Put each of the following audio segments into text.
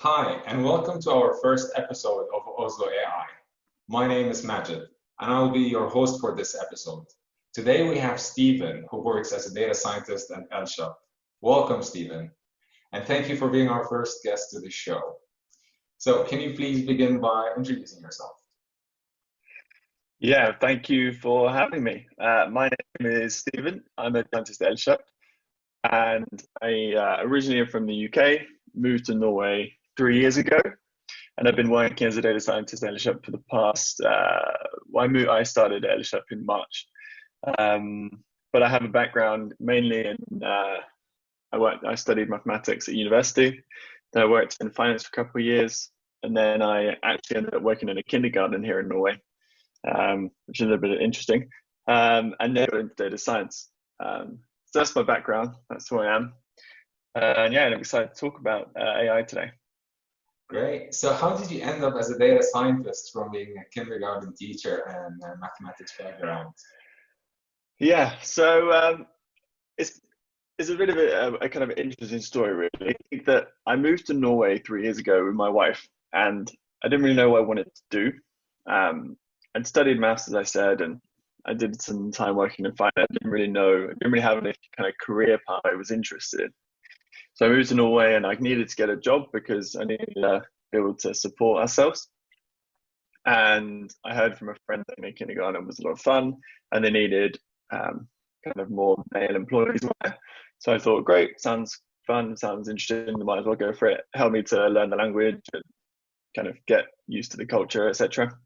Hi, and welcome to our first episode of Oslo.AI. My name is Maged, and I'll be your host for this episode. Today we have Stephen, who works as a data scientist at Elkjøp. Welcome, Stephen, and thank you for being our first guest to the show. So, can you please begin by introducing yourself? Yeah, thank you for having me. My name is Stephen. I'm a dentist at Elkjøp, and I originally am from the UK, moved to Norway 3 years ago, and I've been working as a data scientist at Elkjøp for the past. I started at Elkjøp in March, but I have a background mainly in. I studied mathematics at university. Then I worked in finance for a couple of years, and then I actually ended up working in a kindergarten here in Norway, which is a little bit interesting. And then I went into data science. So that's my background. That's who I am. And yeah, I'm excited to talk about AI today. Great. So, how did you end up as a data scientist from being a kindergarten teacher and a mathematics background? Yeah, so it's a bit of a kind of interesting story, really. I think that I moved to Norway 3 years ago with my wife, and I didn't really know what I wanted to do. I'd studied maths, as I said, and I did some time working in finance. I didn't really have any kind of career path I was interested in. So I moved to Norway, and I needed to get a job because I needed to be able to support ourselves. And I heard from a friend that kindergarten was a lot of fun, and they needed kind of more male employees there. So I thought, great, sounds fun, sounds interesting. I might as well go for it. Help me to learn the language and kind of get used to the culture, etc.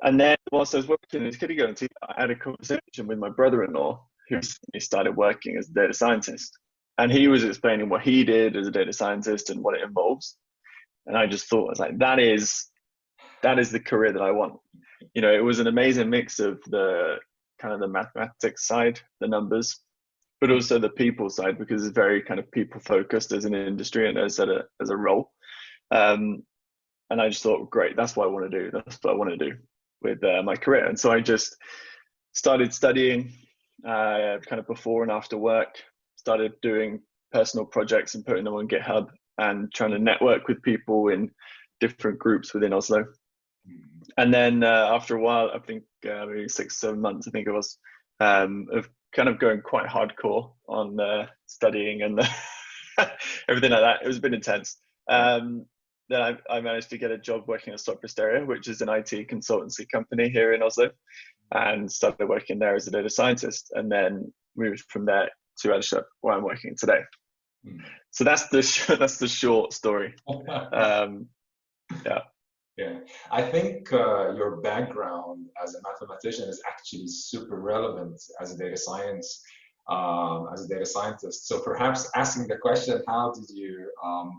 And then whilst I was working in this kindergarten team, I had a conversation with my brother-in-law who recently started working as a data scientist. And he was explaining what he did as a data scientist and what it involves. And I just thought, I was like, that is the career that I want. You know, it was an amazing mix of the kind of the mathematics side, the numbers, but also the people side, because it's very kind of people focused as an industry and as a role. And I just thought, great, that's what I want to do. That's what I want to do with my career. And so I just started studying kind of before and after work, started doing personal projects and putting them on GitHub and trying to network with people in different groups within Oslo. And then after a while, I think maybe 6-7 months, I think it was, of kind of going quite hardcore on studying and everything like that. It was a bit intense. Then I managed to get a job working at Troubleshooting, which is an IT consultancy company here in Oslo, and started working there as a data scientist, and then moved from there to Elkjøp, where I'm working today. So that's the short story. Yeah. Yeah, I think your background as a mathematician is actually super relevant as a data scientist. So perhaps asking the question, how did you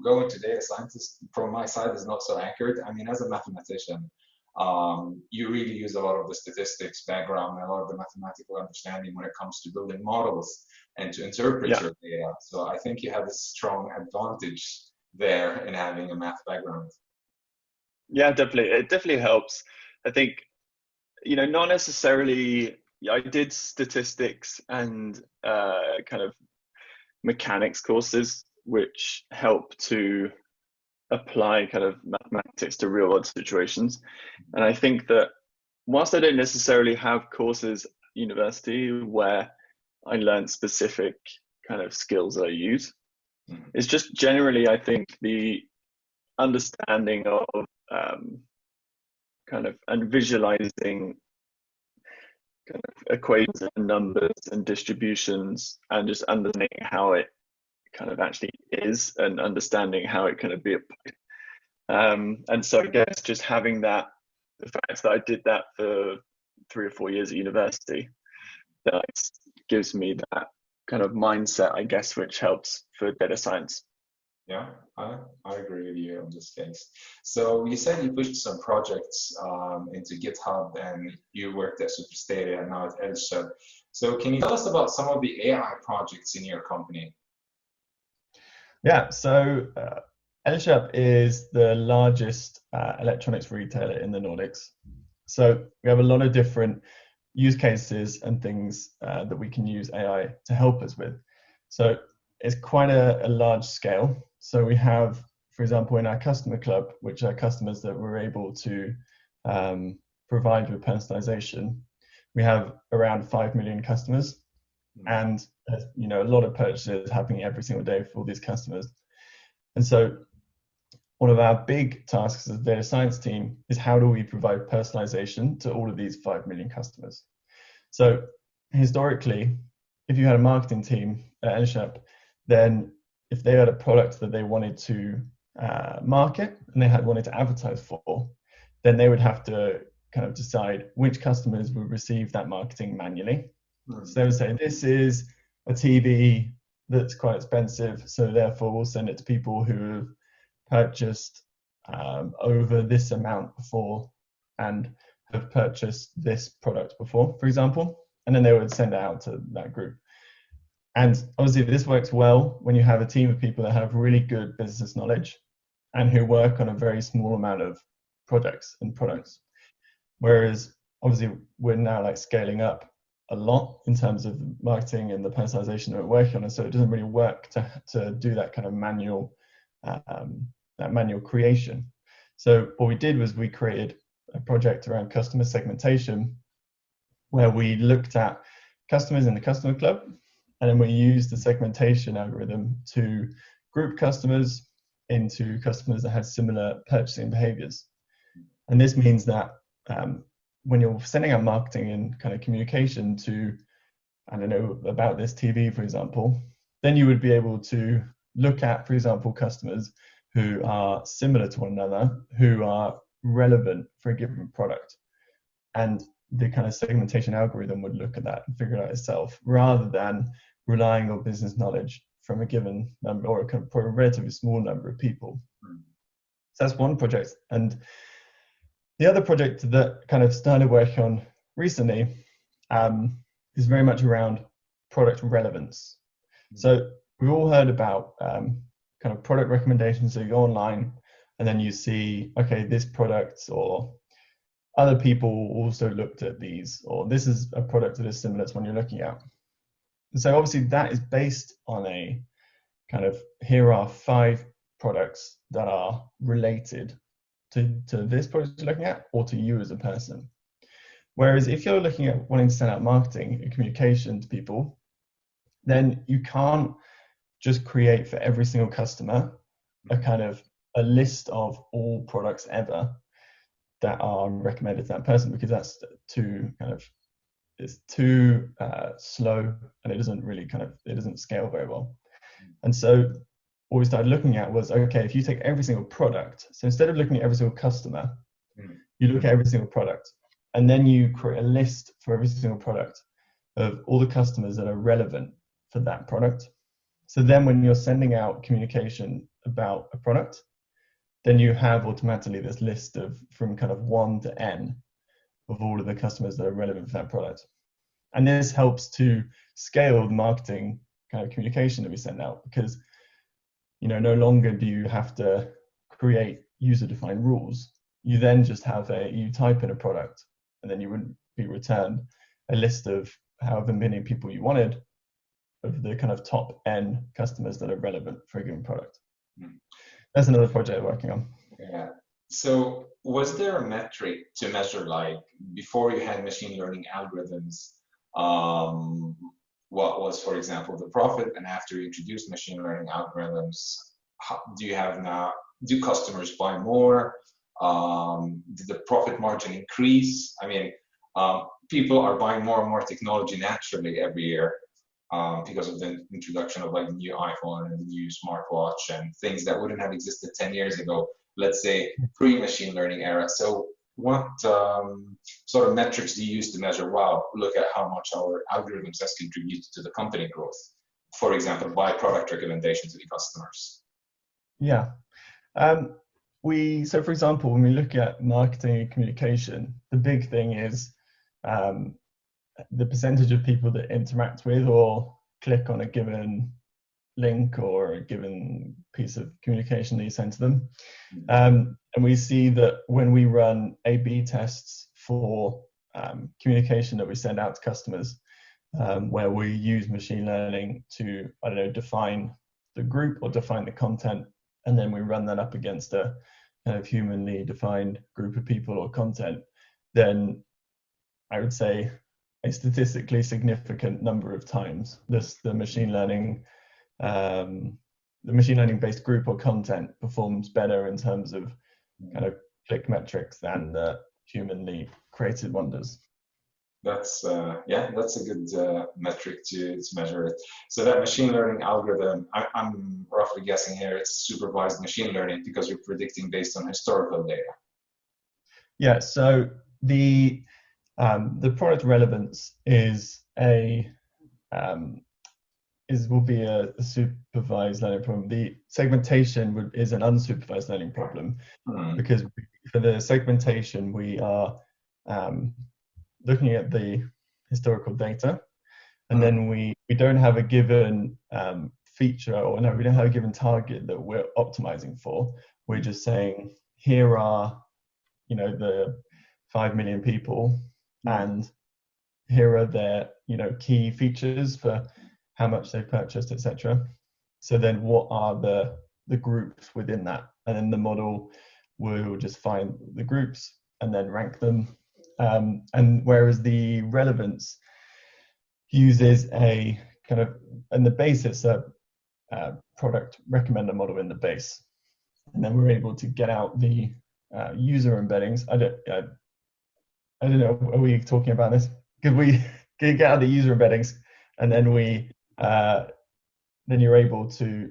go into data scientist? From my side, is not so accurate. I mean, as a mathematician, you really use a lot of the statistics background and a lot of the mathematical understanding when it comes to building models and to interpret your data. So I think you have a strong advantage there in having a math background. Yeah, definitely. It definitely helps. I think, not necessarily. I did statistics and kind of mechanics courses, which help to apply kind of mathematics to real world situations. And I think that whilst I don't necessarily have courses at university where I learned specific kind of skills that I use, it's just generally, I think, the understanding of kind of and visualizing kind of equations and numbers and distributions, and just understanding how it kind of actually is and understanding how it can be applied. And so I guess just having that, the fact that I did that for 3 or 4 years at university, that gives me that kind of mindset, I guess, which helps for data science. Yeah, I agree with you on this case. So you said you pushed some projects into GitHub and you worked at City.AI and now at Elkjøp. So can you tell us about some of the AI projects in your company? Yeah, so Elkjøp is the largest electronics retailer in the Nordics. So we have a lot of different use cases and things that we can use AI to help us with. So it's quite a large scale. So we have, for example, in our customer club, which are customers that we're able to provide with personalization, we have around 5 million customers, and you know, a lot of purchases happening every single day for all these customers. And so one of our big tasks as a data science team is how do we provide personalization to all of these 5 million customers. So historically, if you had a marketing team at Elkjøp, then if they had a product that they wanted to market and they had wanted to advertise for, then they would have to kind of decide which customers would receive that marketing manually. So they would say, this is a TV that's quite expensive, so therefore we'll send it to people who have purchased over this amount before and have purchased this product before, for example, and then they would send it out to that group. And obviously this works well when you have a team of people that have really good business knowledge and who work on a very small amount of projects and products. Whereas obviously we're now like scaling up a lot in terms of marketing and the personalization that we're working on, and so it doesn't really work to do that kind of manual creation. So what we did was we created a project around customer segmentation where we looked at customers in the customer club, and then we used the segmentation algorithm to group customers into customers that had similar purchasing behaviors. And this means that when you're sending out marketing and kind of communication to, I don't know, about this TV, for example, then you would be able to look at, for example, customers who are similar to one another, who are relevant for a given product. And the kind of segmentation algorithm would look at that and figure it out itself, rather than relying on business knowledge from a given number or a relatively small number of people. So that's one project. And the other project that kind of started working on recently is very much around product relevance. So we've all heard about kind of product recommendations. So you go online and then you see, okay, this product or other people also looked at these, or this is a product that is similar to one you're looking at. And so obviously that is based on a kind of, here are 5 products that are related to this product you're looking at or to you as a person. Whereas if you're looking at wanting to send out marketing and communication to people, then you can't just create for every single customer a kind of a list of all products ever that are recommended to that person, because that's too kind of, it's too slow, and it doesn't really it doesn't scale very well. And so what we started looking at was, okay, if you take every single product, so instead of looking at every single customer, you look at every single product, and then you create a list for every single product of all the customers that are relevant for that product. So then when you're sending out communication about a product, then you have automatically this list of from kind of 1 to n of all of the customers that are relevant for that product. And this helps to scale the marketing kind of communication that we send out, because you know, no longer do you have to create user-defined rules. You then just have you type in a product, and then you would be returned a list of however many people you wanted of the kind of top n customers that are relevant for a given product. That's another project we're working on. Yeah. So was there a metric to measure, like before you had machine learning algorithms, what was, for example, the profit, and after you introduced machine learning algorithms, do you have now, do customers buy more? Did the profit margin increase? I mean, people are buying more and more technology naturally every year because of the introduction of like the new iPhone and the new smartwatch and things that wouldn't have existed 10 years ago, let's say pre-machine learning era. So what sort of metrics do you use to measure, wow, look at how much our algorithms has contributed to the company growth, for example, by product recommendation to the customers? Yeah. So for example, when we look at marketing and communication, the big thing is the percentage of people that interact with or click on a given link or a given piece of communication that you send to them. And we see that when we run A/B tests for communication that we send out to customers, where we use machine learning to, I don't know, define the group or define the content and then we run that up against a kind of humanly defined group of people or content, then I would say a statistically significant number of times the machine learning based group or content performs better in terms of kind of click metrics than the humanly created one does. That's that's a good metric to measure it. So that machine learning algorithm, I'm roughly guessing here it's supervised machine learning because you're predicting based on historical data. Yeah. So the product relevance is will be a supervised learning problem. The segmentation is an unsupervised learning problem because for the segmentation we are looking at the historical data, and then we don't have a given feature, or no, we don't have a given target that we're optimizing for. We're just saying here are the 5 million people, and here are their key features for how much they've purchased, etc. So then what are the groups within that, and then the model will just find the groups and then rank them. And whereas the relevance uses a kind of, in the base, it's a product recommender model in the base, and then we're able to get out the user embeddings. I don't know. Are we talking about this? Because we can get out the user embeddings, and then then you're able to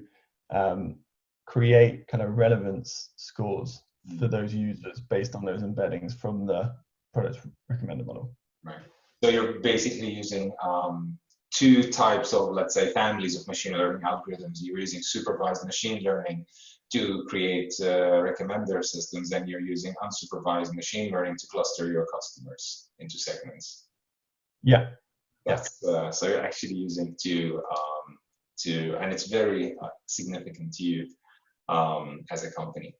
create kind of relevance scores for those users based on those embeddings from the product recommender model. Right. So you're basically using two types of, let's say, families of machine learning algorithms. You're using supervised machine learning to create recommender systems, and you're using unsupervised machine learning to cluster your customers into segments. Yeah. That's so you're actually using two, and it's very significant to you as a company.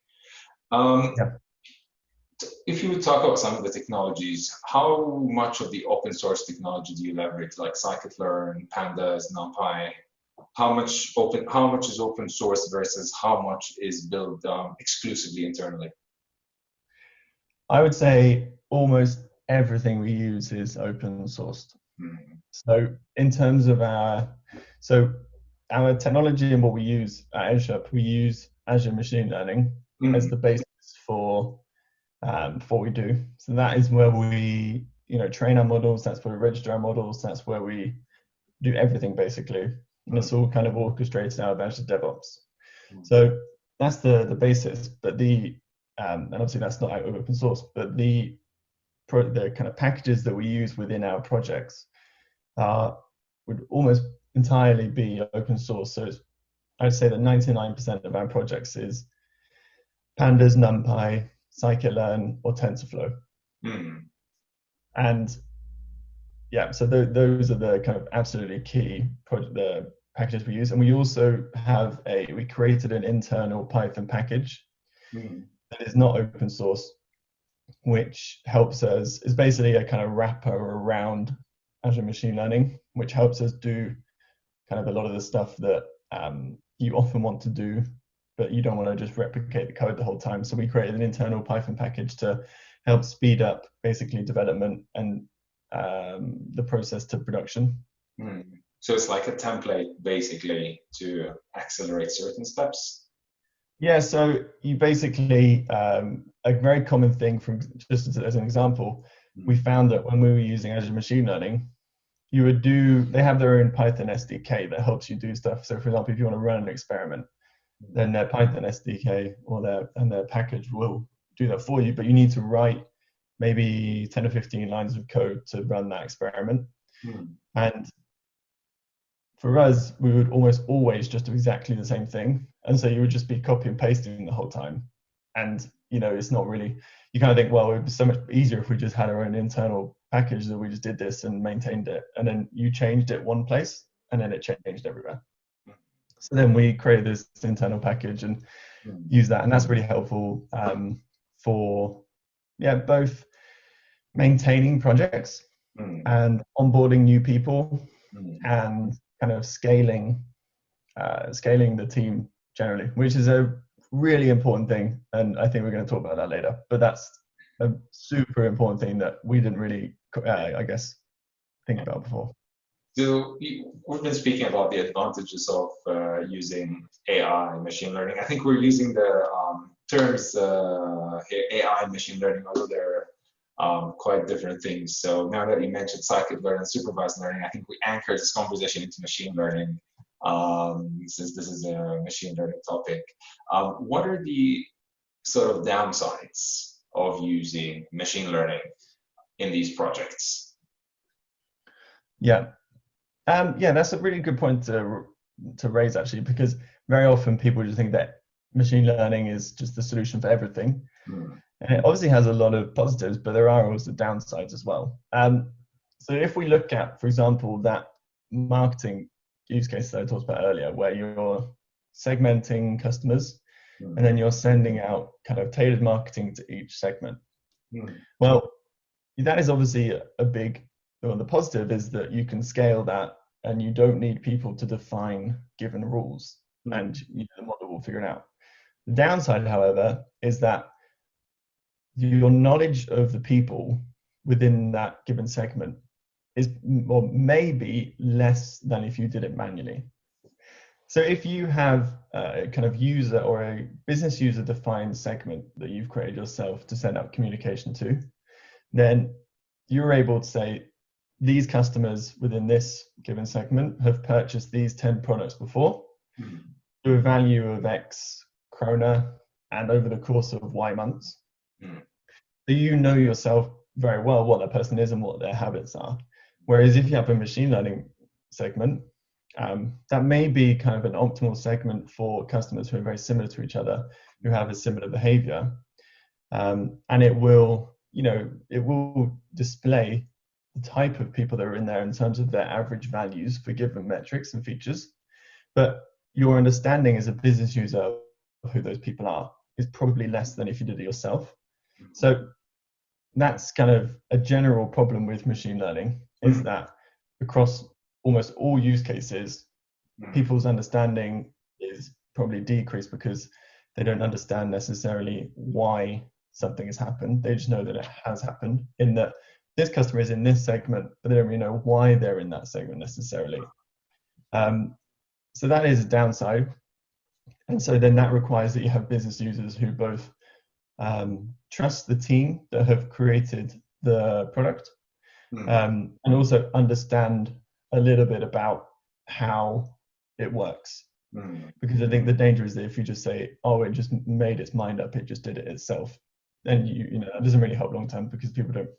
If you would talk about some of the technologies, how much of the open source technology do you leverage, like scikit-learn, pandas, numpy? How much is open source versus how much is built exclusively internally? I would say almost everything we use is open sourced. So in terms of our technology and what we use at Elkjøp, we use Azure Machine Learning as the basis for what we do. So that is where we train our models, that's where we register our models, that's where we do everything basically. And it's all kind of orchestrated out of Azure DevOps. So that's the basis. But and obviously that's not open source, but the kind of packages that we use within our projects would almost entirely be open source. So I'd say that 99% of our projects is pandas, numpy, scikit-learn, or TensorFlow. And yeah, so those are the kind of absolutely key the packages we use. And we also have we created an internal Python package that is not open source, which helps us, is basically a kind of wrapper around Azure Machine Learning, which helps us do kind of a lot of the stuff that you often want to do, but you don't want to just replicate the code the whole time. So we created an internal Python package to help speed up basically development and the process to production. So it's like a template basically to accelerate certain steps? Yeah, so you basically, a very common thing from, just as an example, we found that when we were using Azure Machine Learning, they have their own Python SDK that helps you do stuff. So for example, if you want to run an experiment, then their Python SDK or their package will do that for you, but you need to write maybe 10 or 15 lines of code to run that experiment. And for us, we would almost always just do exactly the same thing. And so you would just be copy and pasting the whole time. And, it's not really, you kind of think, well, it would be so much easier if we just had our own internal package that we just did this and maintained it. And then you changed it one place and then it changed everywhere. So then we created this internal package and use that. And that's really helpful for, both maintaining projects and onboarding new people and kind of scaling the team generally, which is really important thing, and I think we're going to talk about that later. But that's a super important thing that we didn't really, I guess, think about before. So we've been speaking about the advantages of using AI, machine learning. I think we're using the terms AI, machine learning, although they're quite different things. So now that you mentioned scikit-learn and supervised learning, I think we anchored this conversation into machine learning, since this is a machine learning topic. What are the sort of downsides of using machine learning in these projects? Yeah. Yeah, that's a really good point to raise, actually, because very often people just think that machine learning is just the solution for everything. And it obviously has a lot of positives, but there are also downsides as well. So if we look at, for example, that marketing use case that I talked about earlier, where you're segmenting customers and then you're sending out kind of tailored marketing to each segment. Well, that is obviously a big, well, the positive is that you can scale that and you don't need people to define given rules, and the model will figure it out. The downside, however, is that your knowledge of the people within that given segment is, or maybe less than if you did it manually. So if you have a kind of user or a business user defined segment that you've created yourself to send out communication to, then you're able to say, these customers within this given segment have purchased these 10 products before to a value of X krona and over the course of Y months. So you know yourself very well what that person is and what their habits are. Whereas if you have a machine learning segment, that may be kind of an optimal segment for customers who are very similar to each other, who have a similar behavior. And it will, it will display the type of people that are in there in terms of their average values for given metrics and features. But your understanding as a business user of who those people are is probably less than if you did it yourself. So that's kind of a general problem with machine learning, is that across almost all use cases, people's understanding is probably decreased because they don't understand necessarily why something has happened. They just know that it has happened, in that this customer is in this segment, but they don't really know why they're in that segment necessarily. So that is a downside. And so then that requires that you have business users who both trust the team that have created the product, and also understand a little bit about how it works. Because I think the danger is that if you just say, oh, it just made its mind up, it just did it itself, then that doesn't really help long term because people don't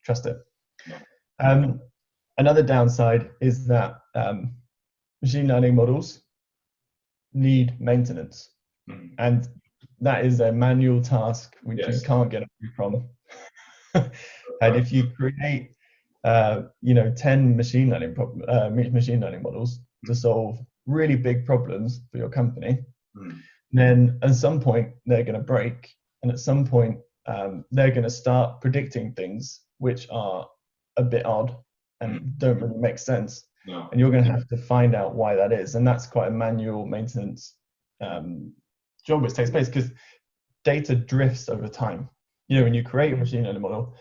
trust it. Another downside is that machine learning models need maintenance, and that is a manual task which you can't get away from. And if you create 10 machine learning models to solve really big problems for your company, then at some point they're going to break, and at some point they're going to start predicting things which are a bit odd and don't really make sense. And you're going to have to find out why that is, and that's quite a manual maintenance job which takes place because data drifts over time. When you create a machine learning model,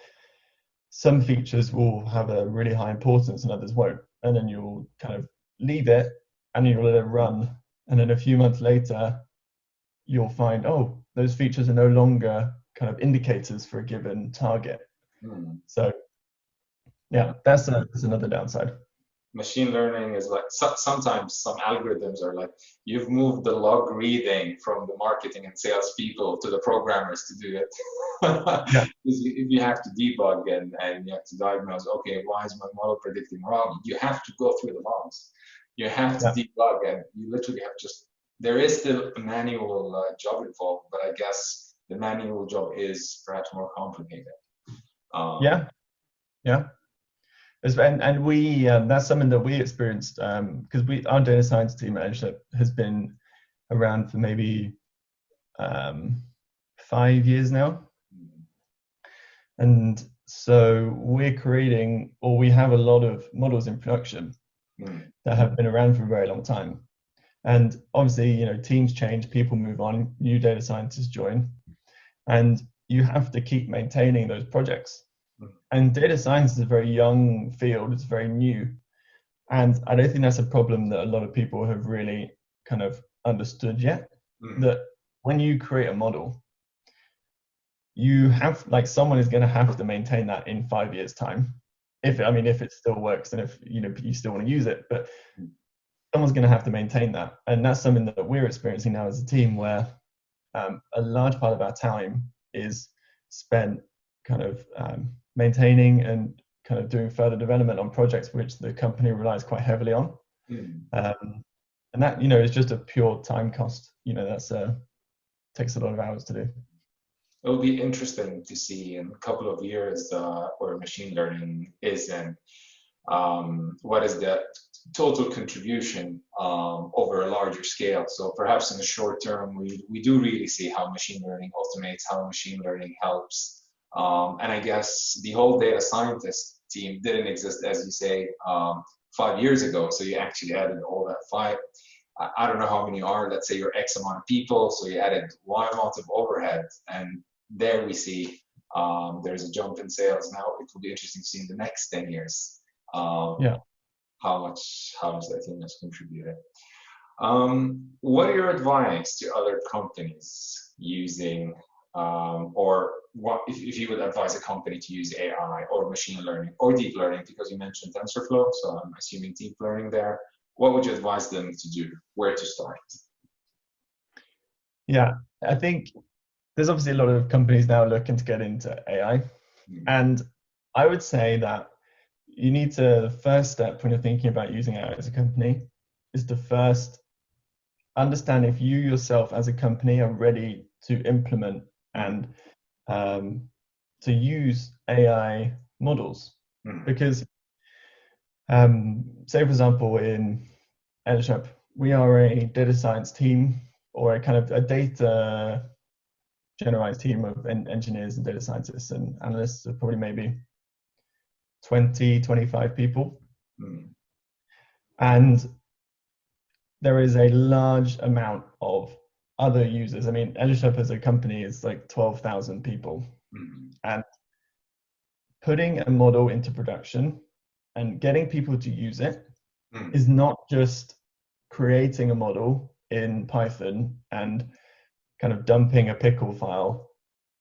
some features will have a really high importance and others won't, and then you'll kind of leave it and you'll let it run, and then a few months later you'll find, oh, those features are no longer kind of indicators for a given target. So yeah, that's another downside. Machine learning is like, sometimes some algorithms are like, you've moved the log reading from the marketing and sales people to the programmers to do it. If you have to debug and you have to diagnose, okay, why is my model predicting wrong? You have to go through the logs. You have to debug, and you literally have there is still a manual job involved, but I guess the manual job is perhaps more complicated. And we that's something that we experienced because our data science team at Elkjøp has been around for maybe 5 years now, and so we have a lot of models in production that have been around for a very long time. And obviously, teams change, people move on, new data scientists join, and you have to keep maintaining those projects. And data science is a very young field, it's very new. And I don't think that's a problem that a lot of people have really kind of understood yet. That when you create a model, you have, like, someone is going to have to maintain that in 5 years' time. If it still works and if you still want to use it, but someone's going to have to maintain that. And that's something that we're experiencing now as a team, where a large part of our time is spent kind of maintaining and kind of doing further development on projects which the company relies quite heavily on. And that, is just a pure time cost. That's takes a lot of hours to do. It'll be interesting to see in a couple of years where machine learning is, and what is the total contribution over a larger scale. So perhaps in the short term, we do really see how machine learning automates, how machine learning helps. And I guess the whole data scientist team didn't exist, as you say, 5 years ago. So you actually added all that five. I don't know how many are, let's say you're X amount of people, so you added Y amount of overhead, and there we see there's a jump in sales. Now it will be interesting to see in the next 10 years how much that team has contributed. What are your advice to other companies using, or what if you would advise a company to use AI or machine learning or deep learning, because you mentioned TensorFlow, so I'm assuming deep learning there. What would you advise them to do? Where to start? Yeah, I think there's obviously a lot of companies now looking to get into AI. And I would say that the first step when you're thinking about using AI as a company is to first understand if you yourself as a company are ready to implement and to use AI models. Because say, for example, in Elkjøp, we are a data science team, or a kind of a data generalized team of engineers and data scientists and analysts, of probably maybe 20, 25 people. And there is a large amount of other users. I mean, Elkjøp as a company is like 12,000 people. And putting a model into production and getting people to use it is not just creating a model in Python and kind of dumping a pickle file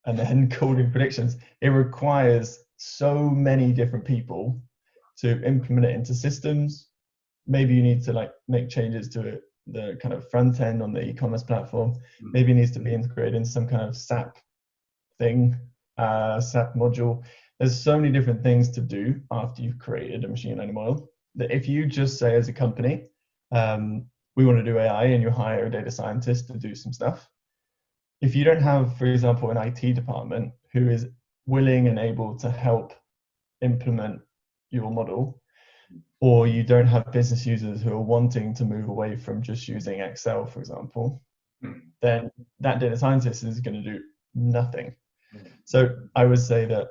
and then calling predictions. It requires so many different people to implement it into systems. Maybe you need to make changes to it, the kind of front end on the e-commerce platform. Maybe it needs to be integrated into some kind of SAP thing, SAP module. There's so many different things to do after you've created a machine learning model, that if you just say as a company, we want to do AI, and you hire a data scientist to do some stuff, if you don't have, for example, an IT department who is willing and able to help implement your model, or you don't have business users who are wanting to move away from just using Excel, for example, then that data scientist is going to do nothing. So I would say that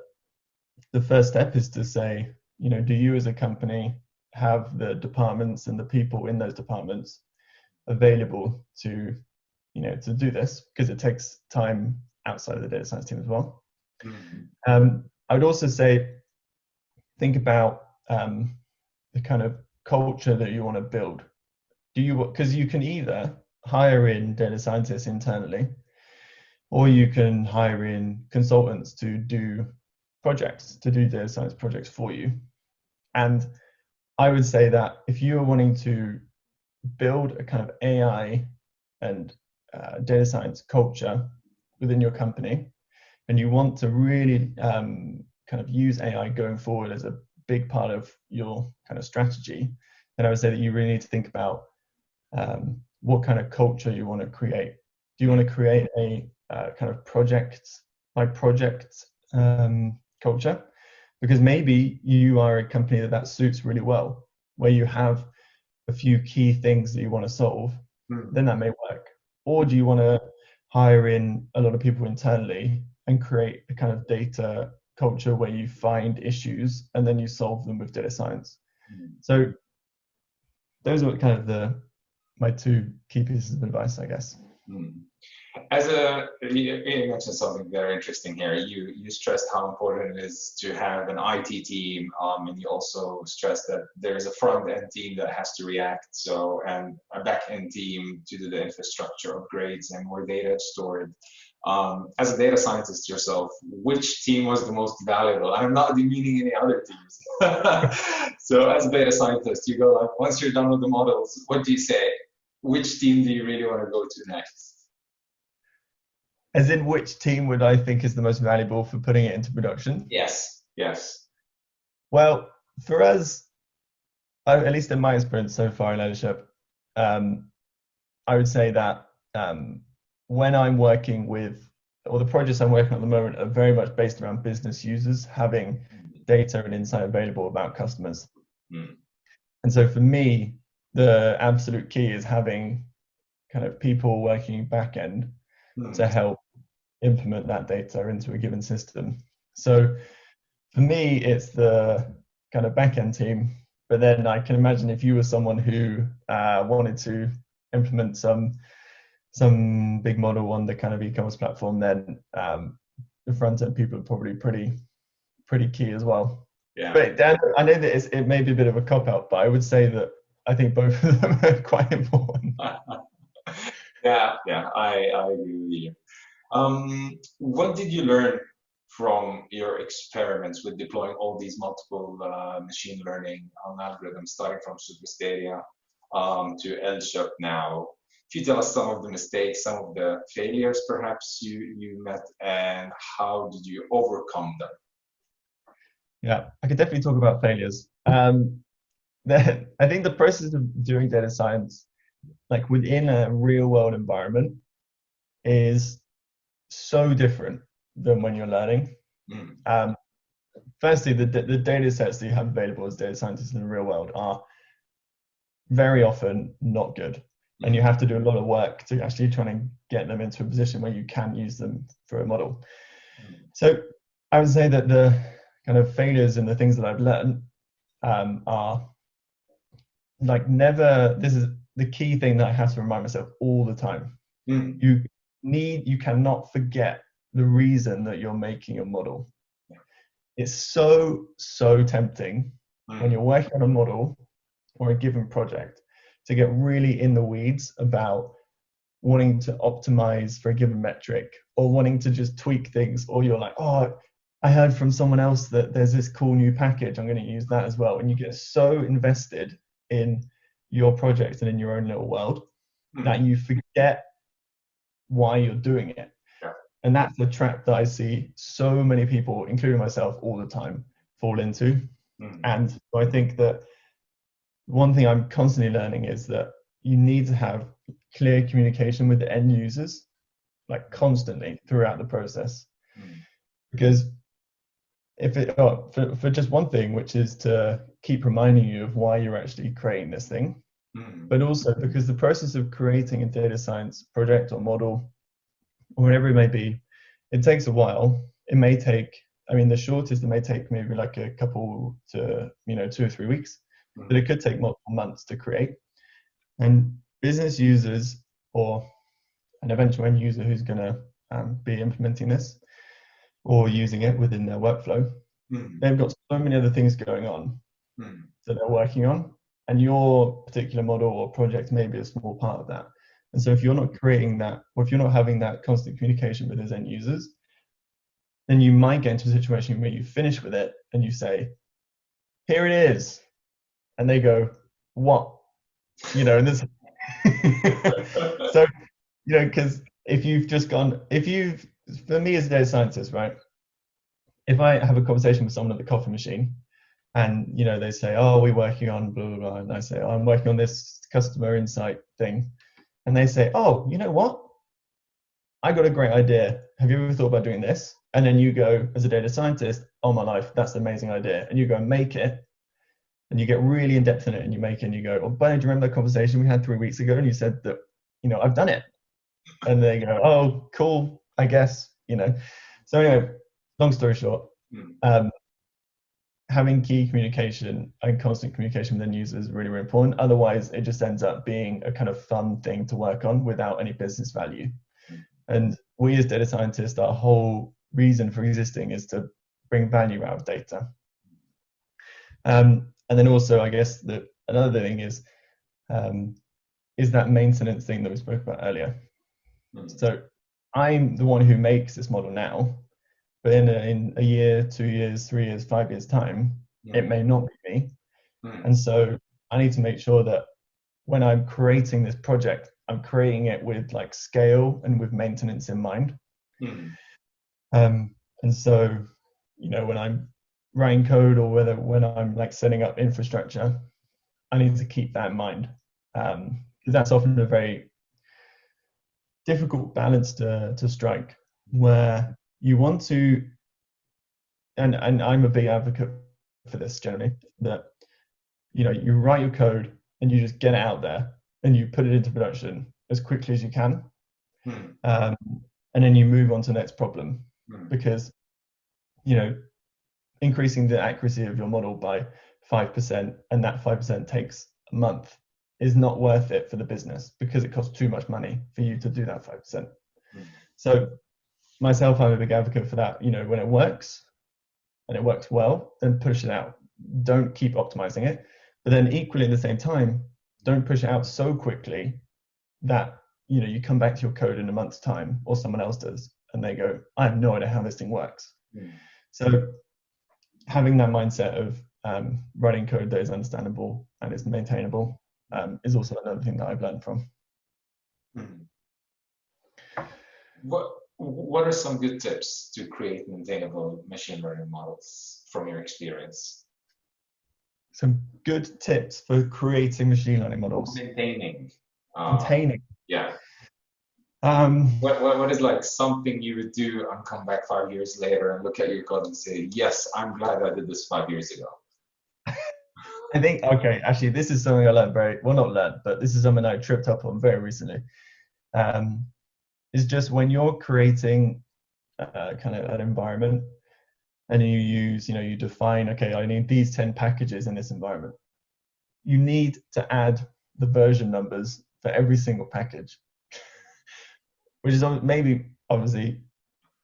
the first step is to say, do you as a company have the departments and the people in those departments available to do this, because it takes time outside of the data science team as well. I would also say, think about the kind of culture that you want to build. Because you can either hire in data scientists internally, or you can hire in consultants to do data science projects for you. And I would say that if you are wanting to build a kind of AI and data science culture within your company, and you want to really kind of use AI going forward as a big part of your kind of strategy, then I would say that you really need to think about what kind of culture you want to create. Do you want to create a kind of project by project culture? Because maybe you are a company that suits really well, where you have a few key things that you want to solve, then that may work. Or do you want to hire in a lot of people internally and create a kind of data culture where you find issues and then you solve them with data science? So those are kind of the my two key pieces of advice, I guess. Hmm. You mentioned something very interesting here. You stressed how important it is to have an IT team, and you also stressed that there is a front end team that has to react, and a back end team to do the infrastructure upgrades and where data is stored. As a data scientist yourself, which team was the most valuable? I'm not demeaning any other teams. So as a data scientist, you go like, once you're done with the models, what do you say? Which team do you really want to go to next? As in, which team would I think is the most valuable for putting it into production? Yes, yes. Well, for us, at least in my experience so far in Elkjøp, I would say that when I'm working with, or the projects I'm working on at the moment are very much based around business users having data and insight available about customers. Mm. And so for me, the absolute key is having kind of people working back end to help implement that data into a given system. So for me, it's the kind of back end team. But then I can imagine if you were someone who wanted to implement some big model on the kind of e-commerce platform, then the front end people are probably pretty key as well. Yeah. But I know that it may be a bit of a cop out, but I would say that I think both of them are quite important. Yeah, I agree with you. What did you learn from your experiments with deploying all these multiple machine learning algorithms, starting from City.AI to Elkjøp now? If you tell us some of the mistakes, some of the failures perhaps you met, and how did you overcome them? Yeah, I could definitely talk about failures. I think the process of doing data science, like within a real world environment, is so different than when you're learning. Firstly, the data sets that you have available as data scientists in the real world are very often not good. And you have to do a lot of work to actually try and get them into a position where you can use them for a model. So I would say that the kind of failures and the things that I've learned are like this is the key thing that I have to remind myself all the time. You cannot forget the reason that you're making a model. It's so tempting when you're working on a model or a given project to get really in the weeds about wanting to optimize for a given metric or wanting to just tweak things, or you're like, oh, I heard from someone else that there's this cool new package, I'm going to use that as well. And you get so invested in your project and in your own little world that you forget why you're doing it. And that's the trap that I see so many people, including myself, all the time fall into. And so I think that one thing I'm constantly learning is that you need to have clear communication with the end users, like constantly throughout the process. Because for just one thing, which is to keep reminding you of why you're actually creating this thing, but also because the process of creating a data science project or model or whatever it may be, it takes a while. It may take, the shortest it may take maybe like a couple to 2 or 3 weeks, but it could take multiple months to create. And business users or an eventual end user who's going to be implementing this or using it within their workflow, they've got so many other things going on that they're working on, and your particular model or project may be a small part of that. And so if you're not creating that, or if you're not having that constant communication with those end users, then you might get into a situation where you finish with it and you say, here it is. And they go, what? And this, so, because for me as a data scientist, right? If I have a conversation with someone at the coffee machine and, they say, oh, we're working on blah, blah, blah. And I say, oh, I'm working on this customer insight thing. And they say, oh, you know what? I got a great idea. Have you ever thought about doing this? And then you go, as a data scientist, oh my life, that's an amazing idea. And you go and make it. And you get really in depth in it and you make it and you go, oh, Bernie, do you remember that conversation we had 3 weeks ago? And you said that, I've done it. And they go, oh, cool, I guess, So anyway, long story short, having key communication and constant communication with end users is really, really important. Otherwise, it just ends up being a kind of fun thing to work on without any business value. And we as data scientists, our whole reason for existing is to bring value out of data. And then also, I guess another thing is that maintenance thing that we spoke about earlier. So I'm the one who makes this model now, but in a year, 2 years, 3 years, 5 years time, it may not be me. And so I need to make sure that when I'm creating this project, I'm creating it with like scale and with maintenance in mind. And so, you know, when I'm writing code or when I'm like setting up infrastructure, I need to keep that in mind. Because that's often a very difficult balance to strike, where you want to, and I'm a big advocate for this generally, that, you know, you write your code and you just get it out there and you put it into production as quickly as you can. And then you move on to the next problem, because, you know, increasing the accuracy of your model by 5% and that 5% takes a month is not worth it for the business, because it costs too much money for you to do that 5%. So myself, I'm a big advocate for that. You know, when it works and it works well, then push it out. Don't keep optimizing it. But then equally at the same time, don't push it out so quickly that, you know, you come back to your code in a month's time, or someone else does, and they go, I have no idea how this thing works. So having that mindset of writing code that is understandable and is maintainable is also another thing that I've learned from. What are some good tips to create maintainable machine learning models from your experience? Some good tips for creating machine learning models. Maintaining. Yeah. What is like something you would do and come back 5 years later and look at your code and say, yes, I'm glad I did this 5 years ago? I think, okay, actually, this is something I learned not learned, but this is something I tripped up on very recently. Is just when you're creating kind of an environment and you use, you know, you define, okay, I need these 10 packages in this environment. You need to add the version numbers for every single package, which is maybe obviously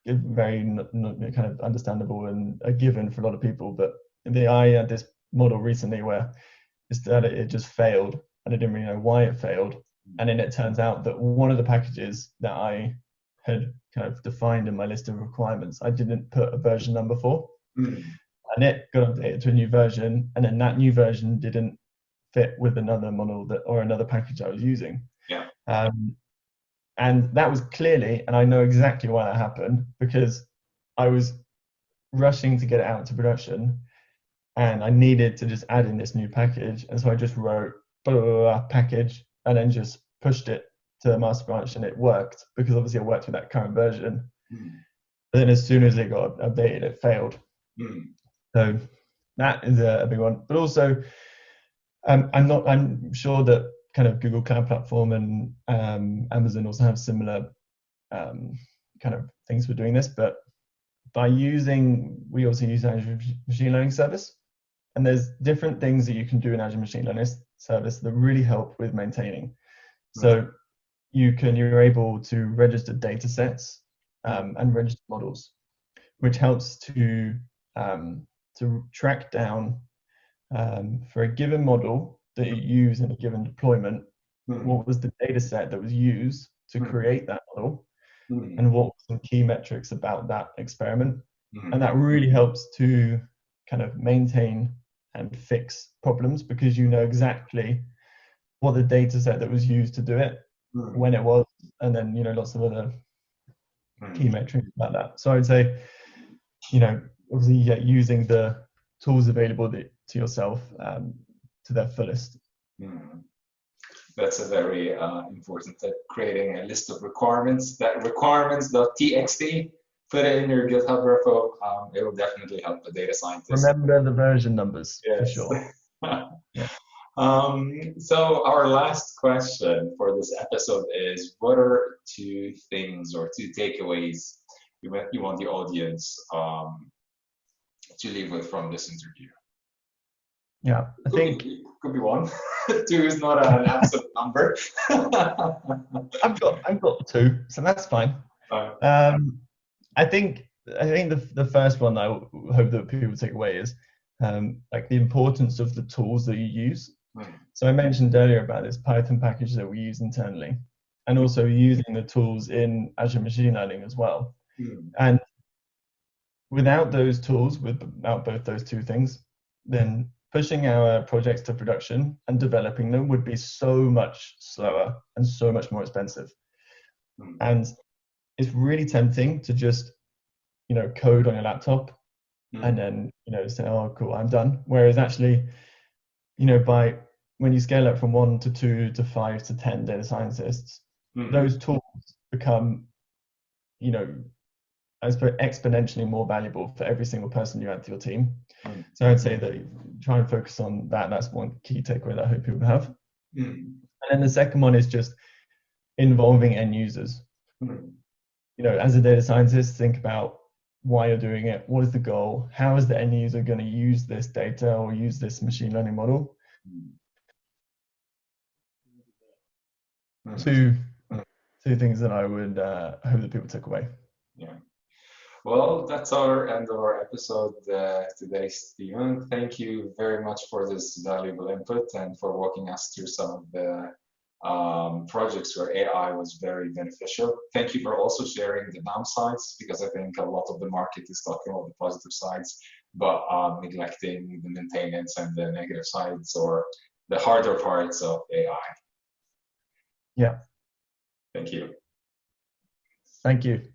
very kind of understandable and a given for a lot of people. But I had this model recently where it just failed, and I didn't really know why it failed. And then it turns out that one of the packages that I had kind of defined in my list of requirements, I didn't put a version number for. And it got updated to a new version, and then that new version didn't fit with another model or another package I was using. And that was clearly, and I know exactly why that happened, because I was rushing to get it out to production and I needed to just add in this new package. And so I just wrote blah, blah, blah, package and then just pushed it to the master branch, and it worked because obviously it worked with that current version. But then as soon as it got updated, it failed. So that is a big one. But also, I'm sure that kind of Google Cloud Platform and Amazon also have similar kind of things for doing this. But we also use Azure Machine Learning Service, and there's different things that you can do in Azure Machine Learning Service that really help with maintaining. So you're able to register data sets and register models, which helps to track down for a given model that you use in a given deployment, what was the data set that was used to create that model, and what were some key metrics about that experiment. And that really helps to kind of maintain and fix problems, because you know exactly what the data set that was used to do it, when it was, and then, you know, lots of other key metrics about that. So I would say, you know, obviously, using the tools available to yourself to their fullest. That's a very important tip. Creating a list of requirements, that requirements.txt, put it in your GitHub repo. It will definitely help the data scientist. Remember the version numbers, for sure. So our last question for this episode is, what are 2 things or 2 takeaways you want the audience to leave with from this interview? Yeah, I think could be one. Two is not an absolute number. I've got two, so that's fine. I think the first one I hope that people take away is like the importance of the tools that you use. So I mentioned earlier about this Python package that we use internally, and also using the tools in Azure Machine Learning as well. And without those tools, without both those two things, then pushing our projects to production and developing them would be so much slower and so much more expensive. And it's really tempting to just, code on your laptop and then, say, oh, cool, I'm done. Whereas actually, when you scale up from 1 to 2 to 5 to 10 data scientists, those tools become, I suppose, exponentially more valuable for every single person you add to your team. So I'd say that try and focus on that. That's one key takeaway that I hope people have. And then the second one is just involving end users. As a data scientist, think about why you're doing it. What is the goal? How is the end user going to use this data or use this machine learning model? Two things that I would hope that people take away. Yeah. Well, that's our end of our episode today, Stephen. Thank you very much for this valuable input and for walking us through some of the projects where AI was very beneficial. Thank you for also sharing the downsides, because I think a lot of the market is talking about the positive sides, but neglecting the maintenance and the negative sides or the harder parts of AI. Yeah. Thank you. Thank you.